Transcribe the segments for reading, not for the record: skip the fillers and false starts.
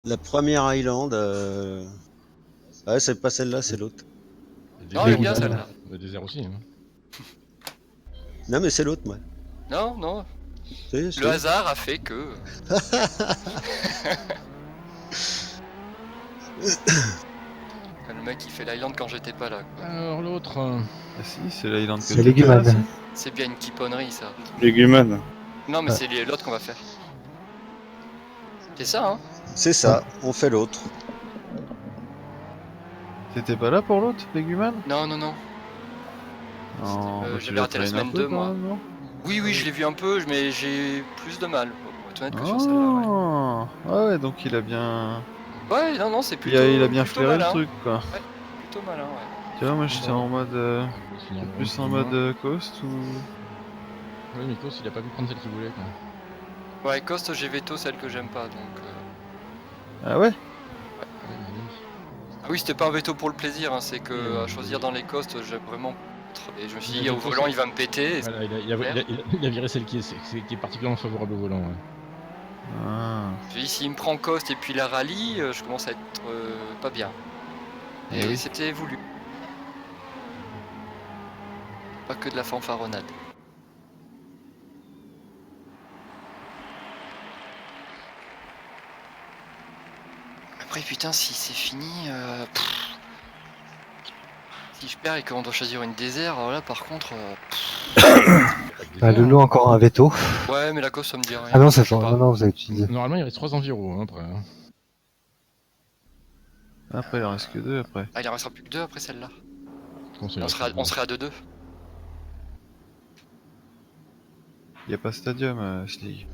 La première Island. Ouais, c'est pas celle-là, c'est l'autre. Non, j'aime bien celle-là. Le désert aussi. Hein. Non, mais c'est l'autre, moi. Non, non. Si, Le si. hasard a fait que. Le mec il fait l'island quand j'étais pas là. Quoi. Alors l'autre. Ah si, c'est l'Island que C'est t'es Leguman. pas, si. C'est bien une kiponnerie ça. Léguman. Non, mais Ouais. c'est l'autre qu'on va faire. C'est ça, hein? C'est ça, on fait l'autre. T'étais pas là pour l'autre, Leguman? Non, non, non. Non, bah, tu J'avais l'as raté la traîné un semaine peu, 2, quand moi. même, non? Oui, oui, je l'ai vu un peu, mais j'ai plus de mal. Pour être honnête que sur celle-là, ouais. Ah ouais, donc il a bien... Ouais, non, non, c'est plutôt. Il a bien plutôt flairé malin. le truc, quoi. Ouais, plutôt malin, ouais. Tu vois, moi j'étais en mode... plus en mode coast ou... Oui, mais Klaus, il a pas pu prendre celle qu'il voulait. Quoi. Ouais, Coast, j'ai veto celle que j'aime pas, donc. Ah ouais? Ah oui, c'était pas un veto pour le plaisir, hein, c'est que à choisir dans les Coast, j'aime vraiment. Et je me suis dit, Mais au du coup, volant, c'est- il va me péter. et Voilà, il a viré celle qui est particulièrement favorable au volant. Ouais. Ah. Je me suis dit, s'il me prend Coast et puis la rallye, je commence à être pas bien. Eh Et oui. c'était voulu. Pas que de la fanfaronnade. Après, putain, si c'est fini. Si je perds et qu'on doit choisir une désert, alors là par contre. Bah, Loulou encore un veto. Ouais, mais la cause ça me dit rien. Ah non, c'est Je sais fort. pas. Non, non, vous avez utilisé. Normalement, il reste 3 environ hein, après. Hein. Après, il en reste que 2 après. Ah, il en restera plus que 2 après celle-là. Je pense qu'il On reste serait, deux. on serait à 2-2. Y a pas Stadium, Slig.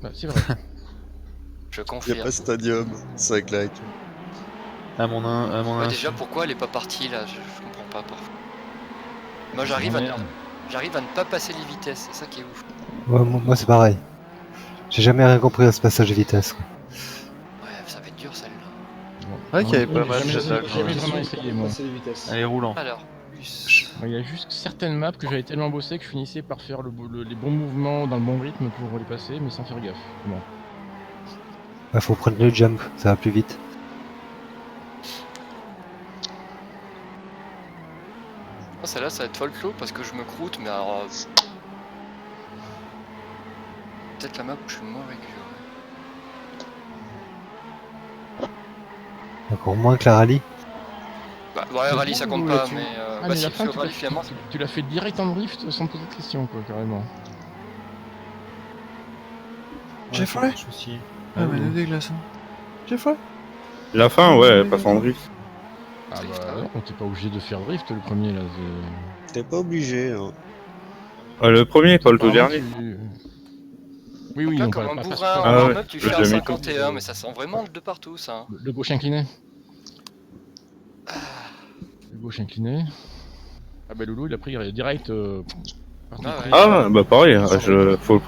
Bah, c'est vrai. Je Y a confirme. pas Stadium, ça claque. À mon Ouais, insu. déjà, pourquoi elle est pas partie là je comprends pas parfois. Moi j'arrive à, Merde. j'arrive à ne pas passer les vitesses, c'est ça qui est ouf. Ouais, moi c'est pareil. J'ai jamais rien compris à ce passage de vitesse. Quoi. Ouais, ça va être dur celle-là. Bon. Ouais, qu'il y avait J'ai pas mal jamais- d'attaques, J'ai jamais ouais. vraiment essayé, moi. Passer les vitesses. Allez, roulant. Alors, plus. Il y a juste certaines maps que j'avais tellement bossé que je finissais par faire les bons mouvements dans le bon rythme pour les passer, mais sans faire gaffe. Bon. Bah, faut prendre le jump, ça va plus vite. Oh, celle-là ça va être folklore parce que je me croûte, mais alors. Peut-être la map où je suis le moins régulier. Encore moins que la rallye. Bah, ouais, rallye ça compte pas, mais. Ah, Bah, mais si, la parce fin, que rallye finalement. tu l'as fait direct en drift sans te poser de questions, quoi, carrément. Jeffrey Ah, mais le déglaçant. Jeffrey La fin, ouais, elle passe en drift. Ah Drift, bah ah ouais. non, t'es pas obligé de faire drift le premier là. T'es pas obligé, hein. Le premier, pas le tout Apparemment, dernier. Oui, oui, Là, non, comme pas, un pas, bourrin pas- en Ah ouais, warm-up, tu je fais un l'ai mis 51, mais ça sent vraiment de partout ça. Hein. le gauche incliné. Le gauche incliné. Ah bah Loulou il a pris direct. Parti Ah ouais. pris. Ah, bah pareil, faut...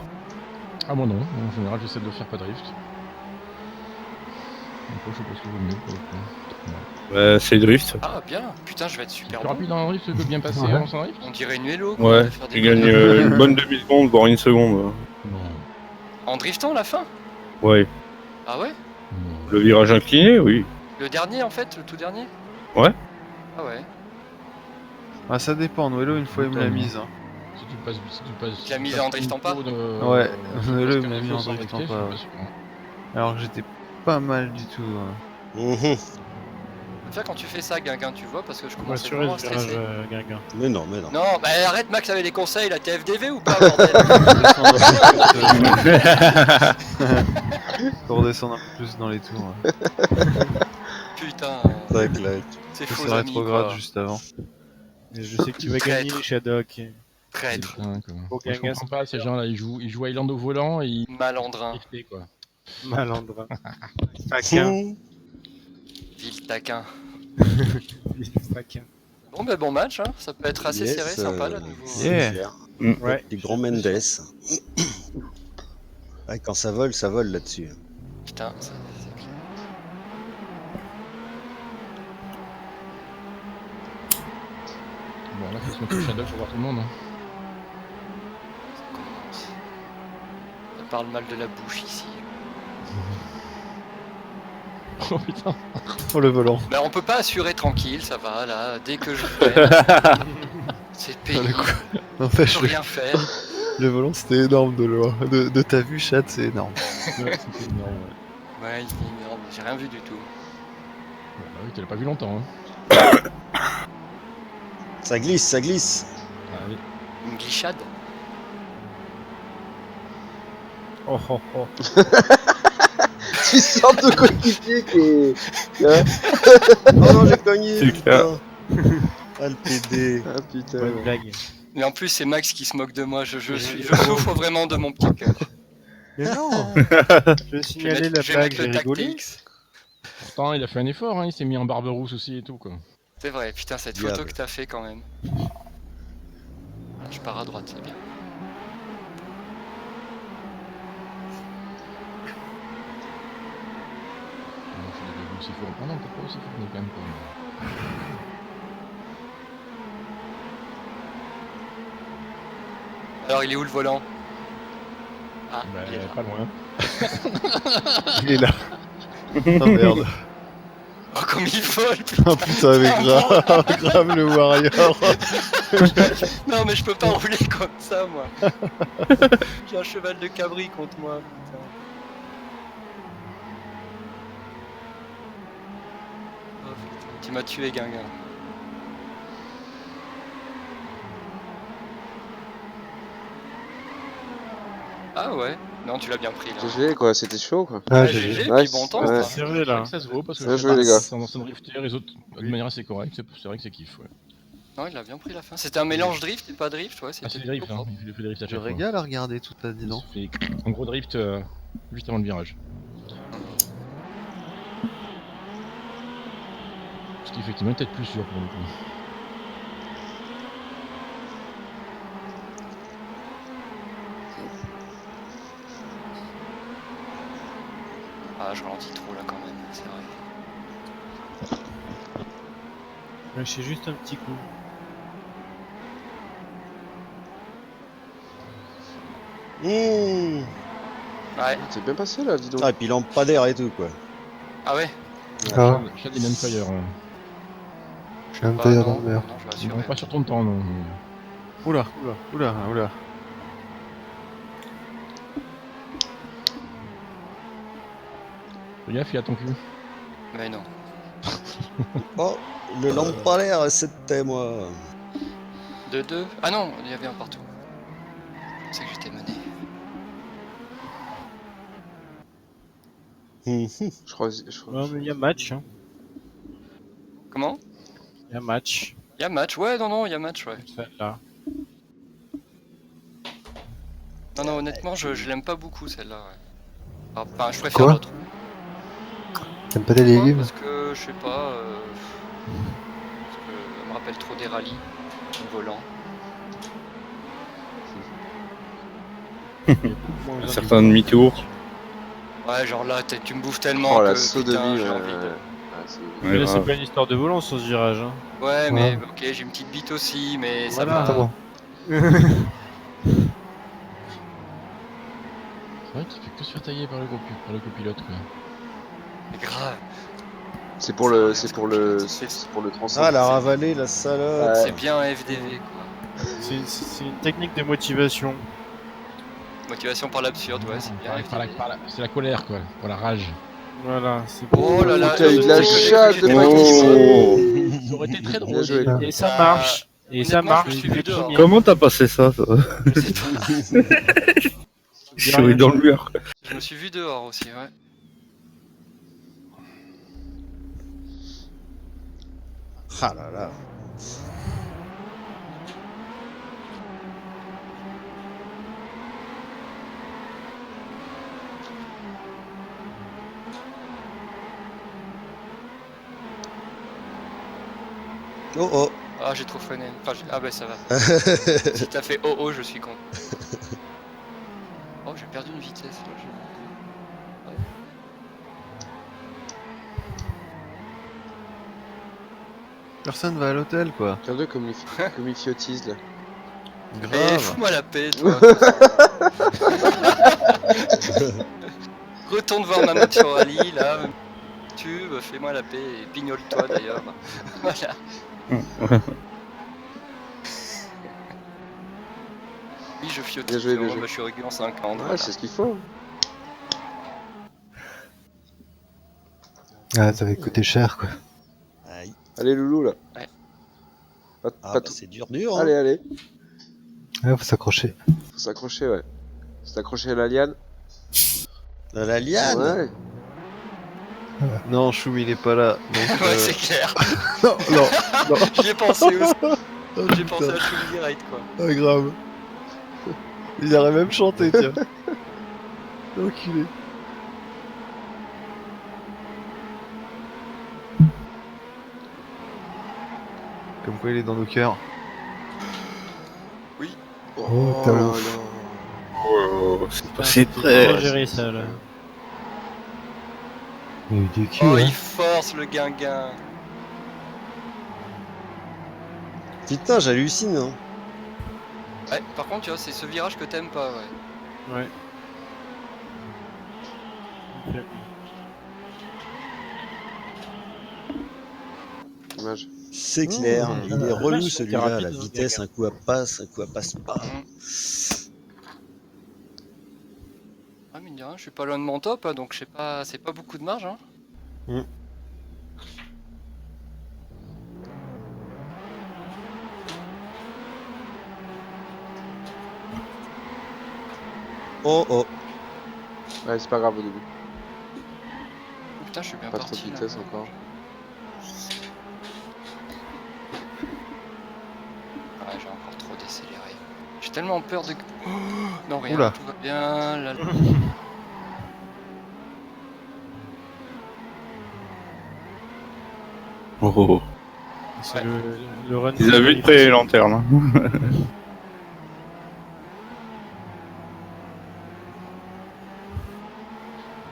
Ah moi non, en général j'essaie de faire pas drift. Donc je sais pas ce que vaut mieux pour le coup. c'est drift. Ah bien, putain je vais être C'est super plus bon. rapide en drift que bien passer Ouais. en sans drift. On dirait une vélo quoi, Ouais, de faire des tu gagnes conneries. une bonne demi-seconde, voire une seconde. Non. En driftant la fin. Ouais. Ah ouais. Non. Le virage incliné, oui. Le dernier en fait, le tout dernier. Ouais. Ah ouais. Ah, ça dépend, Noëlo, une fois, il me l'a mise. Hein. Si tu passes. Tu l'as mise en driftant pas Ouais, le il me l'a mis en sans driftant drifter, pas, je suis pas sûr. Alors que j'étais pas mal du tout. Hein. Mhm. Tiens quand tu fais ça Guinguin tu vois parce que je Faut commence assurer vraiment ce à virage stresser. Guinguin. Mais non, mais non. Non bah arrête Max avec les conseils, la TFDV ou pas bordel. Faut redescendre un peu plus dans les tours. Ouais. Putain, Ça claque. c'est C'est faux amis rétrograde quoi. juste avant. Mais je sais que tu vas Traître. gagner, Shadok. Traître, Putain, quoi. Au Moi, je Guingamp, comprends pas ces gens là, ils jouent Island au volant et ils malandrin, driftent quoi. malandrin. Taquin. Mmh. vil taquin. Taquin. Bon bah bon match, hein. Ça peut être assez Yes, serré, sympa là nouveau. c'est Yeah. clair. Ouais. Des grands Mendes. Ouais, quand ça vole là-dessus. Putain, ça, c'est clair. Bon là faut se mettre au shadow pour voir tout le monde. Hein. Ça commence. Ça parle mal de la bouche ici. Oh putain. Oh le volant. Ben, on peut pas assurer tranquille, ça va, là, dès que je fais. C'est payé, En je fait, peux rien faire. le volant c'était énorme de loin. De ta vue, chat, c'est énorme. Ouais, c'était énorme, ouais. Ouais, il est énorme, j'ai rien vu du tout. Bah oui, tu l'as pas vu longtemps. Hein. Ça glisse, ça glisse. Ah, oui. Une glissade. Oh oh oh. Tu sors de coéquipier qui hein. Oh non, j'ai cogné. C'est clair. putain. Ah le PD. Ah putain. Bonne blague. Mais en plus, c'est Max qui se moque de moi, je souffre vraiment de mon petit cœur. Mais non. Je vais signaler la Je vais blague, mettre j'ai le rigolé. tactics. Pourtant, il a fait un effort, hein. Il s'est mis en barbe rousse aussi et tout, quoi. C'est vrai, putain, cette Diable. photo que t'as fait quand même. Je pars à droite, c'est bien. Je l'avais vu aussi fort. Ah non, peut-être pas aussi fort, mais quand même pas. Alors, il est où le volant? Ah, Bah, il est là. pas loin. Il est là. Oh merde. Oh, comme il vole, putain. Oh putain, avec grave le warrior. Non, mais je peux pas rouler comme ça, moi. J'ai un cheval de cabri contre moi, putain. Oh, putain. Tu m'as tué, Guinguin. Ah ouais? Non, tu l'as bien pris, là. GG quoi, c'était chaud quoi. Ah, Ouais, j'ai GG, vu. puis Nice. bon temps, Ouais. quoi. C'est vrai là. Ça se vaut parce que Bien joué, les gars. dans son drifter, les autres de manière assez correcte, c'est vrai que c'est kiff. Ouais. Non, il a bien pris la fin. C'était un mélange drift et pas drift, ouais. Ah, C'était c'est des drifts, plutôt hein. propre. Il fait des drifts à Je chaque fois. régale à regarder tout ça, dis donc. Il fait un gros drift juste avant le virage. Ce qui est effectivement peut-être plus sûr pour le coup. Ah, je ralentis trop là quand même, c'est vrai. Lâchez juste un petit coup. Mmh. Ouais. C'est bien passé là, dis donc. Ah et puis lampadaire et tout quoi. Ah ouais? Ah, Chad est fire. Hein. Je sais Un pas, tailleur non. dans le mur. Non, je vais Non, assurer. pas sur ton temps, non. Oula, oula, oula, oula. Fais gaffe, il a ton cul. Mais non. Oh, le lampadaire c'était moi. 2-2. Ah non, il y avait un partout. C'est que j'étais mené. Je crois. Non mais il y a match. Hein. Comment? Il y a match. Il y a match, ouais, non, il y a match, ouais. Celle-là. Non, honnêtement, je l'aime pas beaucoup celle-là, ouais. Enfin, je préfère Quoi l'autre. T'aimes pas les Pourquoi? légumes? Parce que, je sais pas, parce que elle me rappelle trop des rallyes, en volant. Certains demi-tours. Ouais, genre là, tu me bouffes tellement Oh que la saut de putain, vie. j'ai envie de... Ouais, Là c'est grave. pas une histoire de volant sur ce virage. Hein. Ouais, mais Ouais. ok, j'ai une petite bite aussi, mais ça Voilà. va. Ça va. C'est vrai qu'il fait que se faire tailler par le copilote, quoi. Mais grave, C'est pour le transport. Ah la ravalée, la salope. c'est bien un FDV, quoi. C'est une technique de motivation. Motivation par l'absurde, ouais, c'est bien FDV. C'est la colère, quoi, pour la rage. Voilà, c'est Oh là là, T'as eu de la je sais que chatte j'étais de pas Oh. Ça aurait été très drôle. Bien joué. Et ça marche. Et ça honnêtement, marche. je me suis il vu est dehors. premier. Comment t'as passé ça, toi? Je sais pas. Je suis dans le mur. Je me suis vu dehors aussi, ouais. Ah là là. Oh oh. Ah, j'ai trop freiné. Enfin, ah bah ça va. Si t'as fait oh, je suis con. Oh, j'ai perdu une vitesse là. Ouais. Personne va à l'hôtel quoi. Regarde comme il fiotise là. Eh, fous-moi la paix, toi. Retourne voir ma moto sur rallye là. tube, fais-moi la paix et pignole-toi d'ailleurs. Voilà. Oui, je fiotille, Bien joué, bien moi, joué. je suis régulier en 50. Ouais, voilà. c'est ce qu'il faut. Ah, ça va coûter cher, quoi. Aïe. Allez, Loulou, là. Ouais. Pas Ah, bah, tout. c'est dur, dur. Hein. Allez, allez. Ouais, faut s'accrocher. Faut s'accrocher, ouais. Faut s'accrocher à la liane. La liane. Ouais. Non, Choum il est pas là. Donc, Ouais, c'est clair. non, non, non. J'y ai pensé aussi. Oh, J'ai pensé putain. à Choum direct, quoi. Ah, grave. Il aurait même chanté, tiens. Enculé. Comme quoi il est dans nos cœurs. Oh, t'as là ouf. là. Oh, c'est Putain, passé c'était très. bien géré ça là. Il y a eu du cul, Oh, hein. il force le guinguin. Putain, j'hallucine. Hein. Ouais, par contre, tu vois, c'est ce virage que t'aimes pas, ouais. Ouais. Dommage. C'est clair. Il est relou Dommage, celui-là. c'était La rapide, vitesse, hein, un coup à passe, un coup à passe pas. Ah, mine de rien, je suis pas loin de mon top, hein, donc je sais pas, c'est pas beaucoup de marge, hein. Oh oh. Ouais, c'est pas grave au début. Putain, je suis bien Pas trop parti, de là. vitesse encore. Ouais, j'ai encore trop décéléré. J'ai tellement peur de... Oh, non, rien, Oula. tout va bien, là... Oh, oh, oh. C'est le run. Ils avaient de près les lanternes. Hein.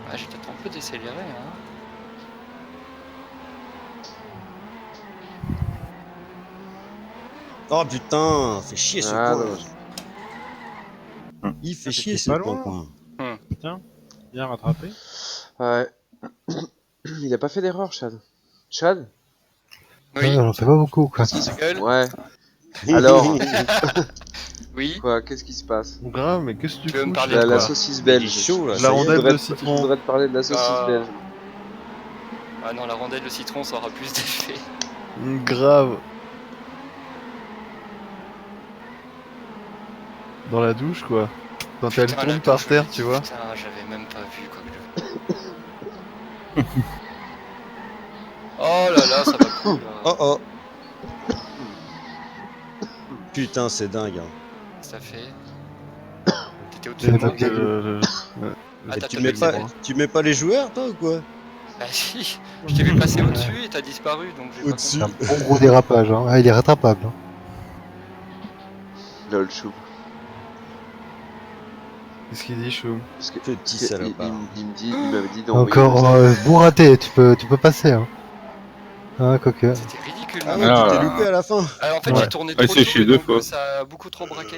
Ouais, j'ai peut-être un peu décéléré, hein. Oh putain, fait chier ce Ah, coin. dommage. Il fait Ah, chier c'était ce pas loin. coin. Bien rattrapé. Ouais. Il a pas fait d'erreur, Chad. Chad? Oui, Ouais, j'en fais pas beaucoup, quoi. qui se gueule. Ouais. Alors, Oui, quoi, qu'est-ce qui se passe? Grave, mais qu'est-ce que tu Tu veux me fous parler là, de La quoi saucisse Il est belge. chaud là. La ça y est. rondelle Je voudrais de te- citron. Je voudrais te parler de la saucisse Ah. belge. Ah non, la rondelle de citron, ça aura plus d'effet. Grave. Dans la douche, quoi. Quand elle Putain, la tombe par douche, terre, oui, tu vois. Putain, j'avais même pas vu, quoi que je... Oh là là, ça va plus, là. Oh oh. Putain, c'est dingue. Hein. Ça fait... T'étais au-dessus de J'avais moi pas bien vu. Ah, Et t'as tu tapé mets le pas, zéro. tu mets pas les joueurs toi ou quoi? Bah si, je t'ai vu passer au-dessus et t'as disparu, donc j'ai pas Au-dessus. compris. C'est un bon gros dérapage, hein. Ah, il est rattrapable, hein. Lol, chou. Qu'est-ce qu'il dit, Choum? Parce que, Petit parce que salopard. il m'avait dit d'envoyer Encore le message. bon raté, tu peux passer, hein. Ah, quoique. C'était ridicule, Ah non ouais, Ah. tu t'es loupé à la fin. Ah, en fait, Ouais. j'ai tourné Ah, trop c'est tôt, chier et deux donc, fois. ça a beaucoup trop braqué.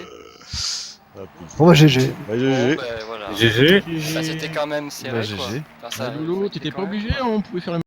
Ah, putain. Bon, bah, GG. Bah, Bon, GG. bah, voilà. GG. Bah, c'était quand même serré, Bah, quoi. GG. Enfin, ça- Ah, Lolo, ça t'étais quand pas même, obligé, quoi. hein, on pouvait faire le